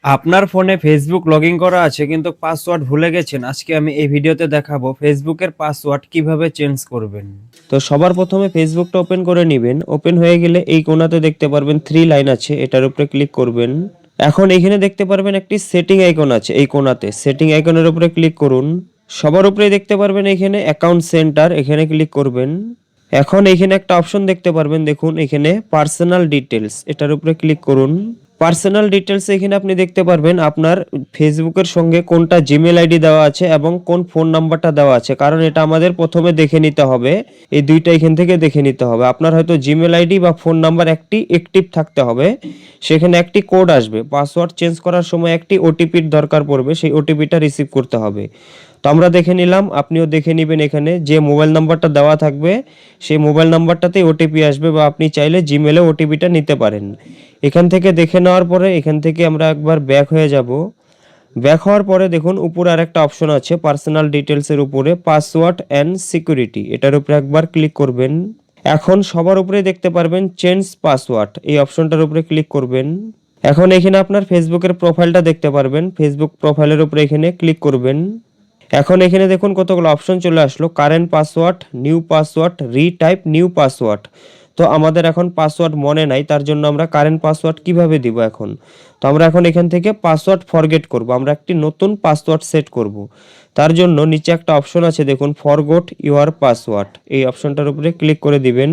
আপনার ফোনে Facebook login করা আছে কিন্তু পাসওয়ার্ড ভুলে গেছেন। আজকে আমি এই ভিডিওতে দেখাবো ফেসবুকের পাসওয়ার্ড কিভাবে চেঞ্জ করবেন। তো সবার প্রথমে ফেসবুকটা ওপেন করে নেবেন। ওপেন হয়ে গেলে এই কোণাতে দেখতে পারবেন 3 লাইন আছে, এটার উপরে ক্লিক করবেন। এখন এখানে দেখতে পারবেন একটি সেটিং আইকন আছে, এই কোণাতে সেটিং আইকনের উপরে ক্লিক করুন। সবার উপরে দেখতে পারবেন এখানে অ্যাকাউন্ট সেন্টার, এখানে ক্লিক করবেন। এখন এখানে একটা অপশন দেখতে পারবেন, দেখুন এখানে পার্সোনাল ডিটেলস, এটার উপরে ক্লিক করুন। পার্সোনাল ডিটেলস এখানে আপনি দেখতে পারবেন আপনার ফেসবুকের সঙ্গে কোনটা জিমেল আইডি দেওয়া আছে এবং কোন ফোন নাম্বারটা দেওয়া আছে, কারণ এটা আমাদের প্রথমে দেখে নিতে হবে। এই দুইটা এখান থেকে দেখে নিতে হবে। আপনার হয়তো জিমেল আইডি বা ফোন নাম্বার একটি অ্যাক্টিভ থাকতে হবে, সেখানে একটি কোড আসবে। পাসওয়ার্ড চেঞ্জ করার সময় একটি ওটিপির দরকার পড়বে, সেই ওটিপিটা রিসিভ করতে হবে। তো আমরা দেখে নিলাম, আপনিও দেখে নেবেন। এখানে যে মোবাইল নাম্বারটা দেওয়া থাকবে সেই মোবাইল নাম্বারটাতেই ওটিপি আসবে, বা আপনি চাইলে জিমেলে ওটিপিটা নিতে পারেন। এখান থেকে দেখে নেওয়ার পরে এখান থেকে আমরা একবার ব্যাক হয়ে যাব। ব্যাক হওয়ার পরে দেখুন উপরে আরেকটা অপশন আছে পার্সোনাল ডিটেলসের উপরে পাসওয়ার্ড অ্যান্ড সিকিউরিটি, এটার উপরে একবার ক্লিক করবেন। এখন সবার উপরে দেখতে পারবেন চেঞ্জ পাসওয়ার্ড, এই অপশনটার উপরে ক্লিক করবেন। এখন এখানে আপনার ফেসবুকের প্রোফাইলটা দেখতে পারবেন, ফেসবুক প্রোফাইলের উপরে এখানে ক্লিক করবেন। এখন এখানে দেখুন কতগুলো অপশন চলে আসলো, current password, new password, retype new password. তো আমাদের এখন পাসওয়ার্ড মনে নাই, তার জন্য আমরা কারেন্ট পাসওয়ার্ড কিভাবে দিব এখন। তো আমরা এখন এখান থেকে পাসওয়ার্ড ফরগেট করব, আমরা একটি নতুন পাসওয়ার্ড সেট করব। তার জন্য নিচে একটা অপশন আছে দেখুন ফরগট ইউর পাসওয়ার্ড, এই অপশনটার উপরে ক্লিক করে দিবেন।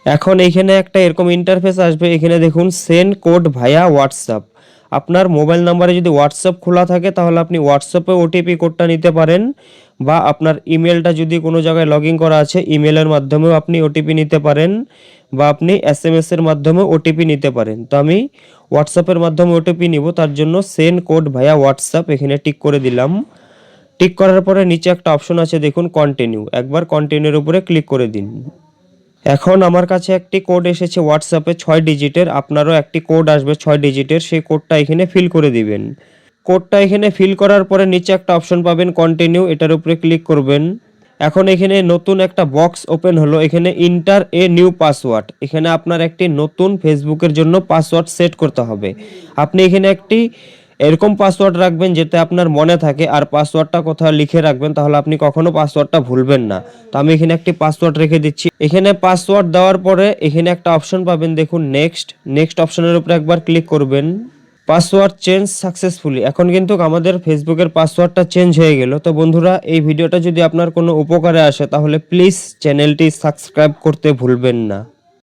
এখন এইখানে একটা এরকম ইন্টারফেস আসবে, এখানে দেখুন সেন্ড কোড ভায়া হোয়াটসঅ্যাপ। আপনার মোবাইল নাম্বারে যদি হোয়াটসঅ্যাপ খোলা থাকে তাহলে আপনি হোয়াটসঅ্যাপে ওটিপি কোডটা নিতে পারেন, বা আপনার ইমেলটা যদি কোনো জায়গায় লগ ইন করা আছে ইমেলের মাধ্যমেও আপনি ওটিপি নিতে পারেন, বা আপনি এসএমএস এর মাধ্যমে ওটিপি নিতে পারেন। তো আমি হোয়াটসঅ্যাপের মাধ্যমে ওটিপি নিব, তার জন্য সেন্ড কোড ভায়া হোয়াটসঅ্যাপ এখানে টিক করে দিলাম। টিক করার পরে নিচে একটা অপশন আছে দেখুন কন্টিনিউ, একবার কন্টিনিউর উপরে ক্লিক করে দিন। এখন আমার কাছে একটি কোড এসেছে হোয়াটসঅ্যাপে 6 ডিজিটের, আপনারও একটি কোড আসবে 6 ডিজিটের, সেই কোডটা এখানে ফিল করে দিবেন। কোডটা এখানে ফিল করার পরে নিচে একটা অপশন পাবেন কন্টিনিউ, এটার উপরে ক্লিক করবেন। এখন এখানে নতুন একটা বক্স ওপেন হলো, এখানে ইন্টার এ নিউ পাসওয়ার্ড, এখানে আপনার একটি নতুন ফেসবুকের জন্য পাসওয়ার্ড সেট করতে হবে। আপনি এখানে একটি এরকম পাসওয়ার্ড রাখবেন যেটা আপনার মনে থাকে, আর পাসওয়ার্ডটা কোথাও লিখে রাখবেন, তাহলে আপনি কখনো পাসওয়ার্ডটা ভুলবেন না। তো আমি এখানে একটি পাসওয়ার্ড রেখে দিচ্ছি। এখানে পাসওয়ার্ড দেওয়ার পরে এখানে একটা অপশন পাবেন দেখুন নেক্সট, নেক্সট অপশনের উপরে একবার ক্লিক করবেন। পাসওয়ার্ড চেঞ্জ সাকসেসফুলি, এখন কিন্তু আমাদের ফেসবুকের পাসওয়ার্ডটা চেঞ্জ হয়ে গেল। তো বন্ধুরা, এই ভিডিওটা যদি আপনার কোনো উপকারে আসে তাহলে প্লিজ চ্যানেলটি সাবস্ক্রাইব করতে ভুলবেন না।